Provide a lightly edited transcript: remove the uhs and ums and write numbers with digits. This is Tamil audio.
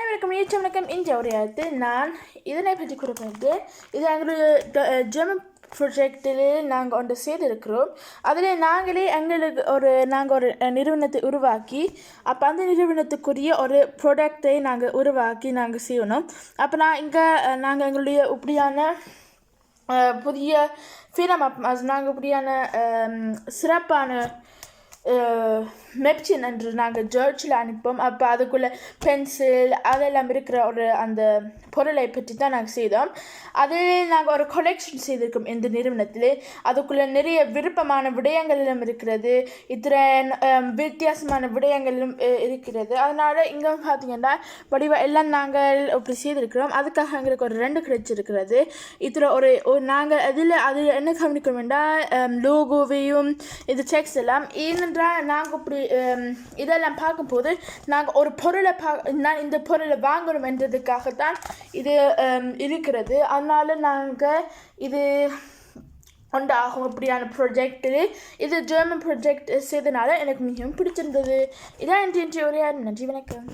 அனைவருக்கும் வணக்கம். இன்றைய உரையாடத்து நான் இதனை பற்றி குறிப்பிட்டு இது எங்களுடைய ஜெர்மன் ப்ரொஜெக்டில் நாங்கள் ஒன்று செய்திருக்கிறோம். அதில் நாங்கள் ஒரு நிறுவனத்தை உருவாக்கி அப்போ அந்த நிறுவனத்துக்குரிய ஒரு ப்ராடக்டை நாங்கள் உருவாக்கி நாங்கள் செய்யணும். அப்போ நாங்கள் எங்களுடைய இப்படியான புதிய ஃபிலம் நாங்கள் இப்படியான சிறப்பான மெப்சின் என்று நாங்கள் ஜர்ச்சில் அனுப்போம். அப்போ அதுக்குள்ளே பென்சில் அதெல்லாம் இருக்கிற ஒரு அந்த பொருளை பற்றி தான் நாங்கள் செய்தோம். அதில் நாங்கள் ஒரு கொலெக்ஷன் செய்திருக்கோம் இந்த நிறுவனத்தில். அதுக்குள்ளே நிறைய விருப்பமான விடயங்களும் இருக்கிறது, வித்தியாசமான விடயங்களும் இருக்கிறது. அதனால் இங்கே பார்த்தீங்கன்னா வடிவ எல்லாம் நாங்கள் இப்படி செய்திருக்கிறோம். அதுக்காக எங்களுக்கு ஒரு 2 கிடைச்சிருக்கிறது. இதில் நாங்கள் அது என்ன கவனிக்கணும் என்றால் லோகோவையும் இது செக்ஸ் எல்லாம் ஏனென்றால் நாங்கள் இப்படி இதெல்லாம் பார்க்கும்போது நாங்கள் ஒரு பொருளை நான் இந்த பொருளை வாங்கணும் என்றதுக்காகத்தான் இது இருக்கிறது. அதனால் நாங்கள் இது உண்டாகும் இப்படியான ப்ரொஜெக்டில் இது ஜெர்மன் ப்ரொஜெக்ட் செய்தனால எனக்கு மிகவும் பிடிச்சிருந்தது. இதான் இன்றைய உரையாடல். நன்றி, வணக்கம்.